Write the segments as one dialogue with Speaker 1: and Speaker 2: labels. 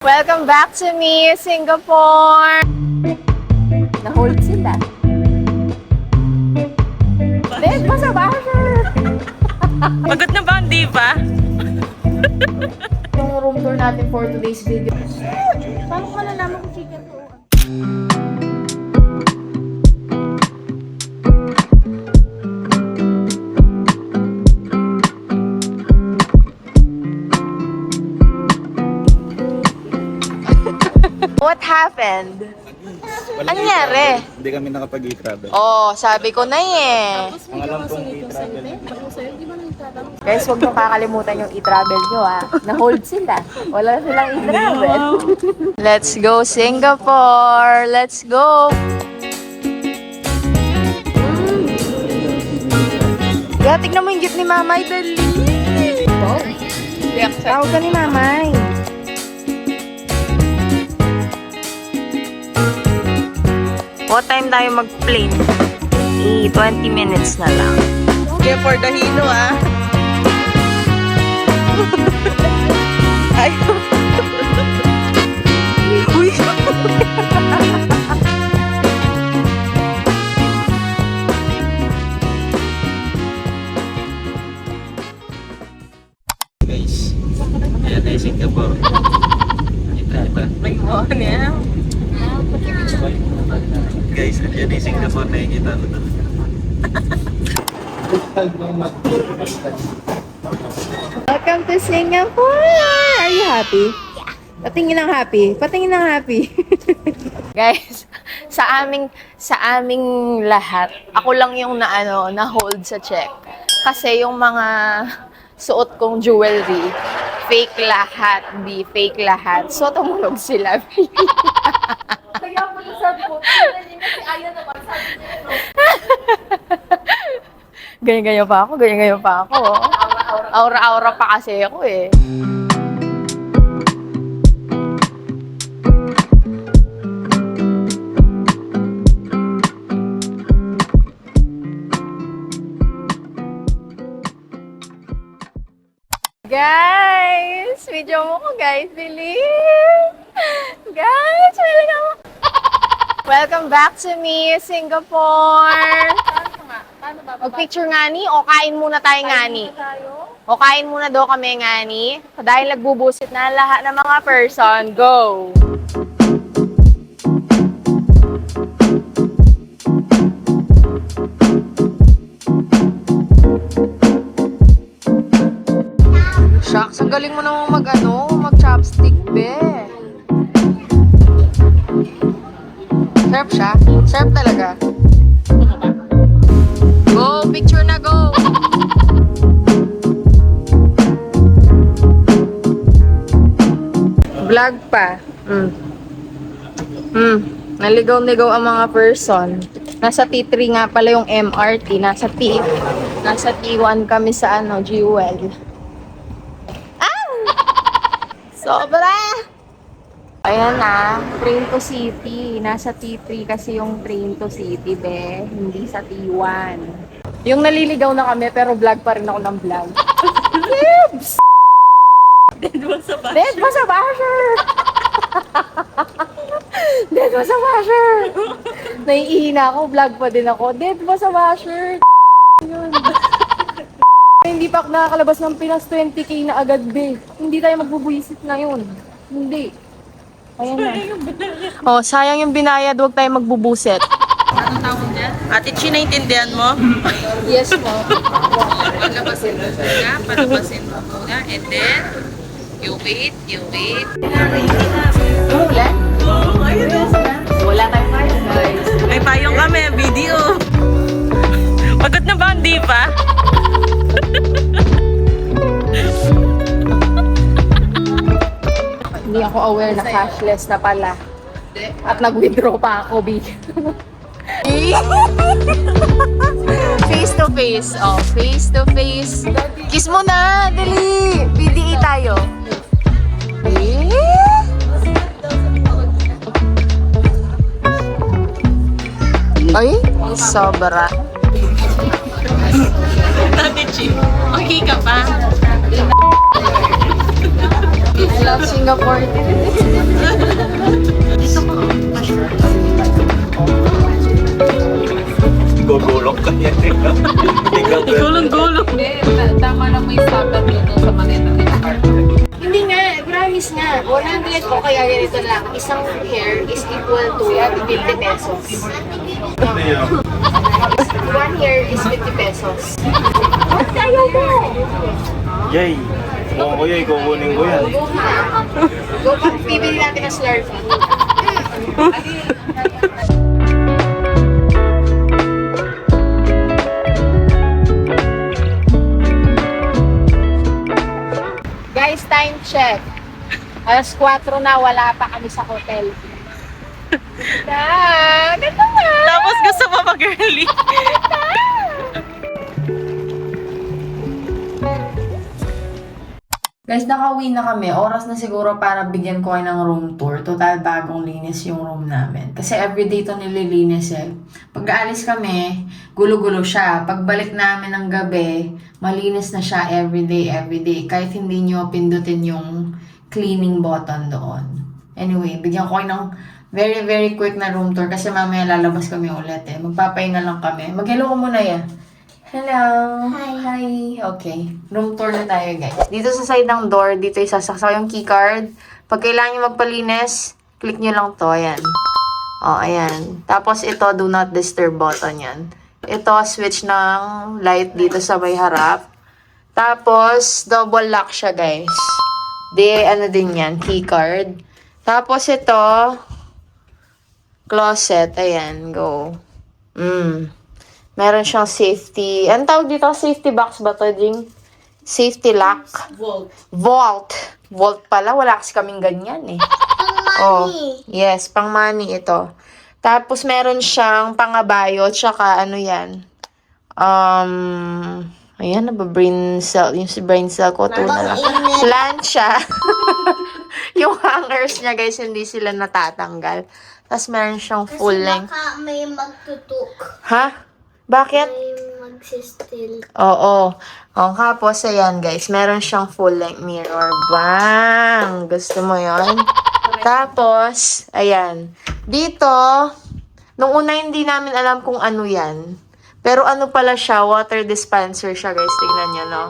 Speaker 1: Welcome back to me, Singapore! Na-hold sila. Dave, masabasher!
Speaker 2: Pagod na ba ang diva?
Speaker 1: Yung room tour natin for today's video. Paano ka nalaman kung chicken to? What happened? Ano nangyari?
Speaker 3: Hindi kami nakapag-i-travel.
Speaker 1: Oh, sabi ko na eh.
Speaker 3: Ang alam kong i-travel.
Speaker 1: Guys, huwag nyo kakalimutan yung i-travel nyo ah. Na-hold sila. Wala silang i-travel. Let's go Singapore! Let's go! Kaya tignan mo yung gift ni Mamay, dali! Tawag ka ni Mamay. What time tayo mag-plane? 20 minutes na lang.
Speaker 2: Kaya for the hilo ah. Ay. Uy.
Speaker 3: Guys, ayan na yung Singapore. Ito.
Speaker 2: May mo niya.
Speaker 3: Guys, ayan na yung Singapore na yung kita ko na.
Speaker 1: Welcome to Singapore! Are you happy? Patingin ng happy. Patingin ng happy. Guys, sa aming lahat, ako lang yung na hold sa check. Kasi yung mga suot kong jewelry, fake lahat, di fake lahat. So tumunog sila.
Speaker 4: Kaya po yung sabi ko, hindi na si Aya naman, sabi niya, no?
Speaker 1: Ganyan-ganyan pa ako, ganyan-ganyan pa ako. Aura-aura pa kasi ako eh. Guys! Video mo ko guys, bilis! Guys, bilis ako! Welcome back to me, Singapore!
Speaker 4: Paano ba?
Speaker 1: Mag-picture nga ni, o kain muna tayo nga ni.
Speaker 4: Tayo?
Speaker 1: O kain muna daw kami nga ni. Dahil nagbubusit na lahat ng mga person, go! Shucks, ang galing mo naman mag-chopstick, be. Serve siya? Serve talaga. Go! Picture na, go! Vlog pa. Naligaw-ligaw ang mga person. Nasa T3 nga pala yung MRT. Nasa T1 kami sa Jewel. Sobra! Ayan na, train to city. Nasa T3 kasi yung train to city, be. Hindi sa T1. Yung naliligaw na kami, pero vlog pa rin ako ng vlog. Tips!
Speaker 2: Dead mo sa bahay.
Speaker 1: Dead mo sa basher! Dead mo sa basher! Naiihina ako, vlog pa din ako. Dead mo sa basher! Yun. Hindi pa nakakalabas ng Pinas 20k na agad, be. Hindi tayo magbubuisit na yun. Hindi. Ayan na. Oh, sayang yung binayad, huwag tayo magbubuset.
Speaker 2: Anong tawag dyan? Ate Chi, naintindihan mo?
Speaker 1: Yes mo.
Speaker 2: Palabasin mo muna, palabasin mo muna, and then, you wait.
Speaker 1: Ulan? Wala tayong fire, guys.
Speaker 2: May payong kami, video. Pagod na ba ang diva?
Speaker 1: Hindi ako aware na cashless na pala. At nag-withdraw pa ako, B. Face to face. Oh, face to face. Kiss mo na, dali. BDE tayo. Ay, sobra.
Speaker 2: Ate Chi, okay ka pa?
Speaker 1: love Singapore.
Speaker 3: Gugulok ka yan.
Speaker 1: Gulong-gulong.
Speaker 2: Hindi, tama lang mo yung standard nito sa maleta nila.
Speaker 1: Hindi nga, promise nga. 100 ko kaya ganito lang. Isang hair is equal to 50 pesos.
Speaker 3: Ano yun?
Speaker 1: One hair is 50 pesos. Bakit ayaw mo?
Speaker 3: Yay! Kung ko yay, kukunin ko yan.
Speaker 1: Go na. Go pa, bibili natin ng Slurpee. Guys, time check. Alas 4 na, wala pa kami sa hotel. Ganda nga.
Speaker 2: Tapos gusto mo mag-early.
Speaker 1: Guys, nakauwi na kami. Oras na siguro para bigyan ko kayo ng room tour. Total bagong linis yung room namin. Kasi everyday ito nililinis eh. Pag aalis kami, gulo-gulo siya. Pagbalik namin ng gabi, malinis na siya everyday. Kahit hindi nyo pindutin yung cleaning button doon. Anyway, bigyan ko kayo ng very quick na room tour kasi mamaya lalabas kami ulit eh. Magpapahinga lang kami. Mag-hello ko muna yan. Hello! Hi! Okay. Room tour na tayo, guys. Dito sa side ng door, dito isasaksak yung keycard. Pag kailangan nyo magpalinis, click nyo lang to. Ayan. O, ayan. Tapos ito, do not disturb button yan. Ito, switch ng light dito sa may harap. Tapos, double lock siya, guys. Ano din yan, keycard. Tapos ito, closet. Ayan, go. Meron siyang safety. Anong tawag dito? Safety box ba to, Jing? Safety lock? Vault pala. Wala kasi kaming ganyan eh. Oh, yes, pang money ito. Tapos meron siyang pangabayo, tsaka ano yan. Ayan, brain cell. Yung si brain cell ko, ito na lang. Plancha. Yung hangers niya, guys, hindi sila natatanggal. Tapos meron siyang full length.
Speaker 4: Baka may magtutok.
Speaker 1: Ha? Bakit?
Speaker 4: May magsistil.
Speaker 1: Oo. Tapos, ayan, guys. Meron siyang full-length mirror. Bang! Gusto mo yon? Tapos, ayan. Dito, nung una hindi namin alam kung ano yan. Pero ano pala siya, water dispenser siya, guys. Tingnan nyo, no?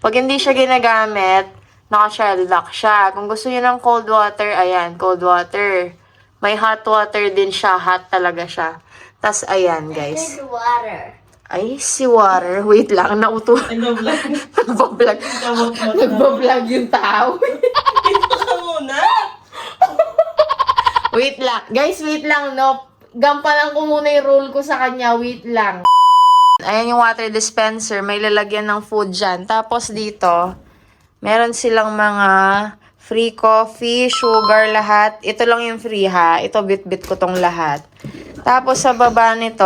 Speaker 1: Pag hindi siya ginagamit, naka-shell lock siya. Kung gusto nyo ng cold water, ayan, cold water. May hot water din siya. Hot talaga siya. Tas ayan, guys.
Speaker 4: With water.
Speaker 1: Ay, si water. Wait lang, nauto. Nagbablog. Nagbablog yung tao.
Speaker 2: Ito ka muna.
Speaker 1: Wait lang. Guys, wait lang, no? Gampanan ko muna yung rule ko sa kanya. Wait lang. Ayan yung water dispenser. May lalagyan ng food dyan. Tapos dito, meron silang mga free coffee, sugar, lahat. Ito lang yung free, ha? Ito, bit-bit ko tong lahat. Tapos sa baba nito,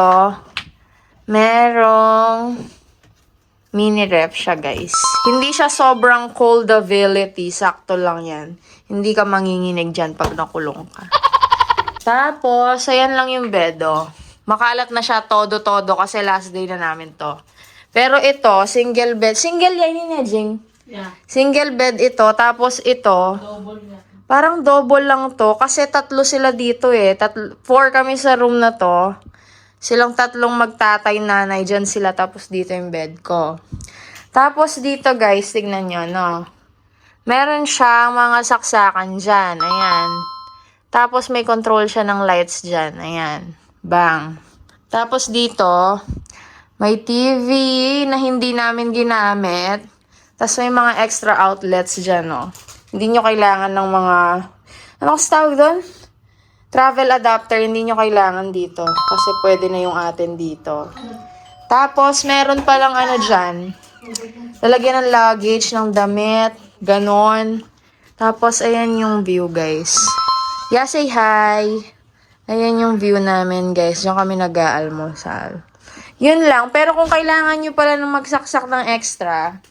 Speaker 1: merong mini ref siya, guys. Hindi siya sobrang coldability. Sakto lang yan. Hindi ka manginginig dyan pag nakulong ka. Tapos, ayan lang yung bed, oh. Makalat na siya todo-todo kasi last day na namin to. Pero ito, single bed. Single yan yun, Jing.
Speaker 2: Yeah.
Speaker 1: Single bed ito. Tapos ito,
Speaker 2: Double nga.
Speaker 1: parang double lang to. Kasi 3 sila dito eh. 4 kami sa room na to. Silang 3 magtatay nanay. Diyan sila. Tapos dito yung bed ko. Tapos dito, guys, tignan nyo, no? Meron siyang mga saksakan dyan. Ayan. Tapos may control siya ng lights dyan. Ayan. Bang. Tapos dito, may TV na hindi namin ginamit. Tapos may mga extra outlets dyan, no? Hindi nyo kailangan ng mga, ano kasi tawag doon? Travel adapter, hindi nyo kailangan dito. Kasi pwede na yung atin dito. Tapos, meron palang ano dyan. Lalagyan ng luggage, ng damit, ganon. Tapos, ayan yung view, guys. Yeah, say hi. Ayan yung view namin, guys. Diyan kami nag-aalmusal. Yun lang. Pero kung kailangan nyo pala ng magsaksak ng extra,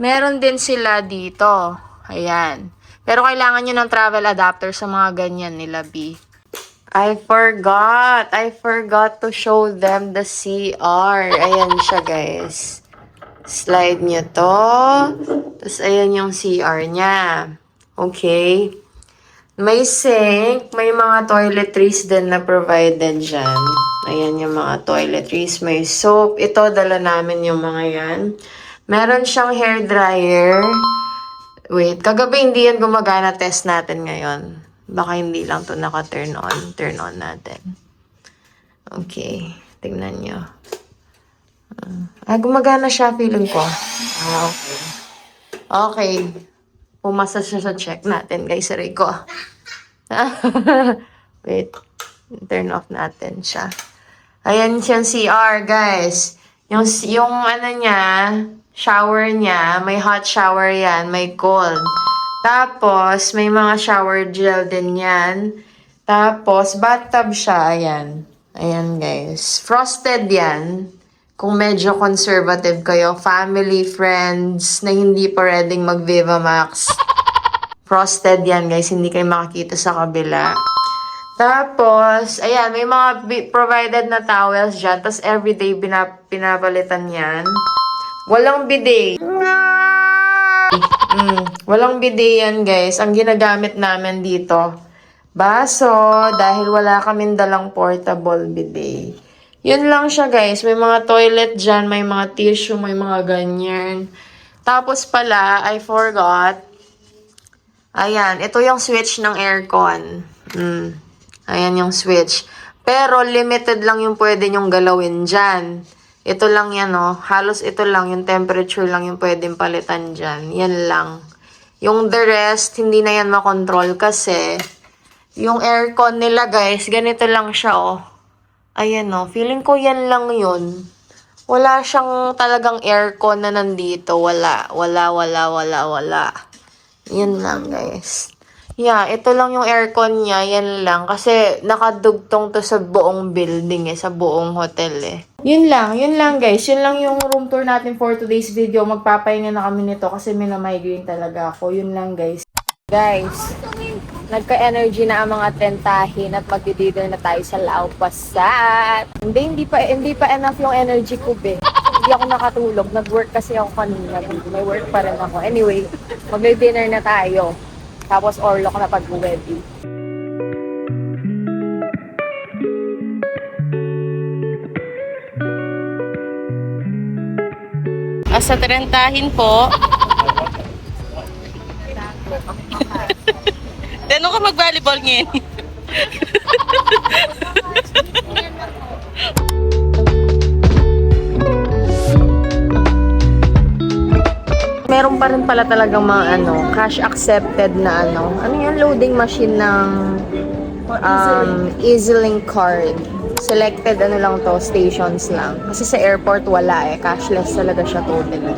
Speaker 1: meron din sila dito. Ayan. Pero kailangan nyo ng travel adapter sa mga ganyan nila, B. I forgot to show them the CR. Ayan siya, guys. Slide nyo to. Tapos, ayan yung CR niya. Okay. May sink. May mga toiletries din na provided dyan. Ayan yung mga toiletries. May soap. Ito, dala namin yung mga yan. Meron siyang hair dryer. Wait, kagabi hindi yan gumagana. Test natin ngayon. Baka hindi lang to naka-turn on. Turn on natin. Okay. Tingnan nyo. Gumagana siya, feeling ko. Okay. Okay. Pumasa siya sa check natin, guys. Aray ko. Wait. Turn off natin siya. Ayan siyang CR, guys. Yung ano niya, shower niya, may hot shower yan, may cold. Tapos, may mga shower gel din yan. Tapos, bathtub siya, ayan. Ayan, guys. Frosted yan. Kung medyo conservative kayo, family, friends, na hindi pa pwedeng mag-Viva Max. Frosted yan, guys. Hindi kayo makakita sa kabila. Tapos, ayan, may mga provided na towels dyan. Tapos, everyday pinapalitan yan. Walang bidet. Walang bidet yan, guys. Ang ginagamit namin dito, baso, dahil wala kaming dalang portable bidet. Yun lang siya, guys. May mga toilet dyan, may mga tissue, may mga ganyan. Tapos pala, I forgot. Ayan, ito yung switch ng aircon. Ayan yung switch. Pero limited lang yung pwede nyong galawin dyan. Ito lang yan, oh. Halos ito lang, yung temperature lang yung pwedeng palitan dyan. Yan lang. Yung the rest, hindi na yan makontrol kasi yung aircon nila, guys, ganito lang siya, oh. Ayan, oh. Feeling ko yan lang yun. Wala siyang talagang aircon na nandito. Wala. Yan lang, guys. Yeah, ito lang yung aircon niya. Yan lang. Kasi nakadugtong to sa buong building, sa buong hotel, Yun lang, guys. Yun lang yung room tour natin for today's video. Magpapahinga na kami nito kasi may na-migraine talaga ako. Yun lang, guys. Guys, nagka-energy na ang mga tentahin at magdi-dinner na tayo sa Lao Pasat. Hindi pa enough yung energy ko, Hindi ako nakatulog. Nag-work kasi ako kanina. May work pa rin ako. Anyway, magdi-dinner na tayo. Tapos orlok na pag-ready. Sa Trentahin po. Tanong ka mag-volleyball ngayon. Meron pa rin pala talagang mga cash accepted na ano yung loading machine ng EasyLink card. Selected lang to, stations lang. Kasi sa airport wala cashless talaga siya totally.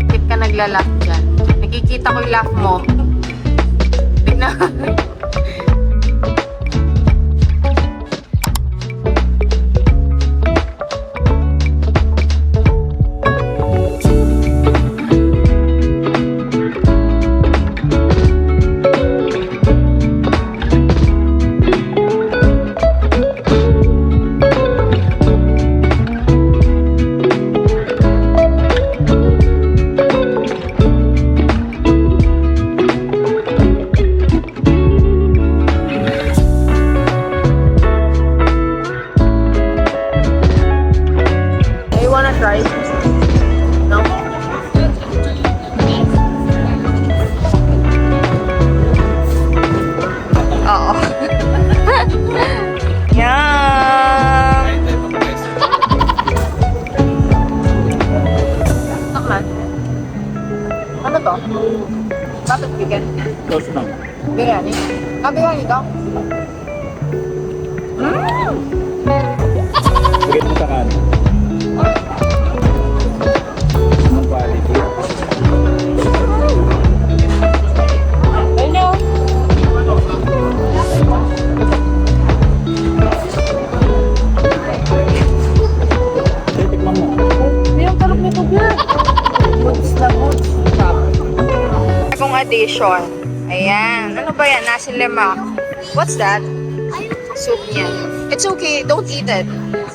Speaker 1: Bakit ka nagla-laugh dyan? Nakikita ko yung laugh mo. Tignan. Bakit chicken?
Speaker 3: Close lang.
Speaker 1: Biryani? Biryani to?
Speaker 3: Sige mo sa kanin. Ang quality.
Speaker 1: Hello?
Speaker 3: Tikman mo.
Speaker 1: Hindi yung tarap nito, girl. Goods na goods. Bagong addition. Ayan. Ano ba yan? Nasi lemak. What's that? Soup niya. It's okay. Don't eat it.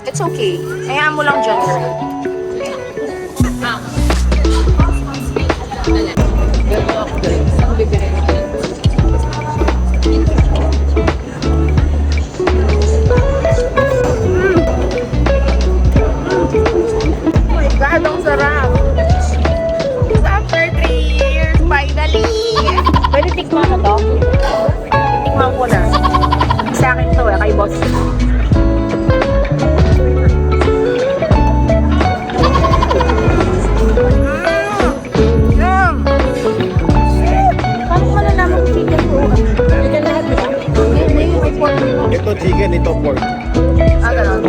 Speaker 1: It's okay. Hayaan mo lang dyan. Oh my God, ang sarap. After 3 years, finally. Pwede tikman ko to? Tikman ko na. Sa akin to kay boss. Paano ko malalaman kung chicken to? Chicken lahat ba? May pork.
Speaker 3: Ito chicken, ito pork.
Speaker 1: Ah, gano'n.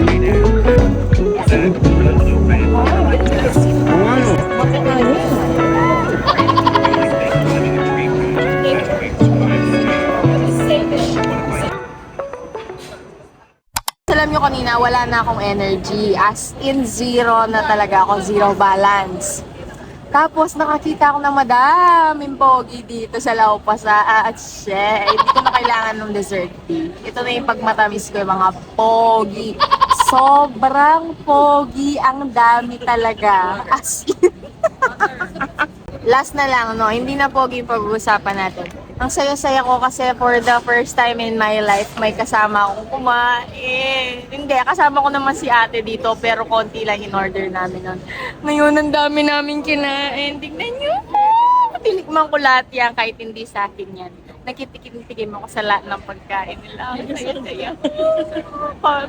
Speaker 1: Alam nyo kanina, wala na akong energy. As in, zero na talaga ako. Zero balance. Tapos, nakakita ako ng madaming pogi dito sa Laupasa. At shit, hindi ko na kailangan ng dessert tea. Ito na yung pagmatamis ko, yung mga pogi. Sobrang pogi. Ang dami talaga. As in. Last na lang, no? Hindi na pogi yung pag-uusapan natin. Ang saya-saya ko kasi for the first time in my life, may kasama akong kumain. Hindi, kasama ko naman si ate dito, pero konti lang in-order namin nun. Ngayon, ang dami namin kinain. Tignan nyo po! Tinikman ko lahat yan, kahit hindi sa akin yan. Nakitikim-tikim ako sa lahat ng pagkain nila. Ang saya-saya.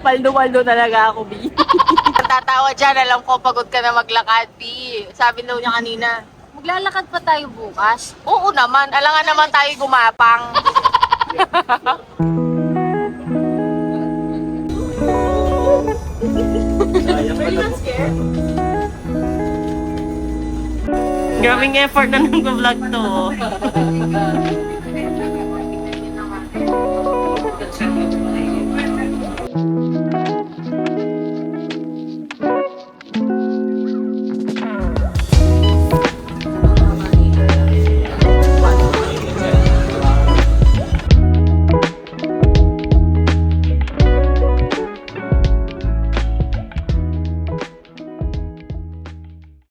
Speaker 1: Paldo-paldo talaga ako, Bi. Tatawa dyan, alam ko pagod ka na maglakad, Bi. Sabi daw niya kanina, maglalakad pa tayo bukas? Oo naman. Alangan naman tayo gumapang. Grabing effort na nung vlog to.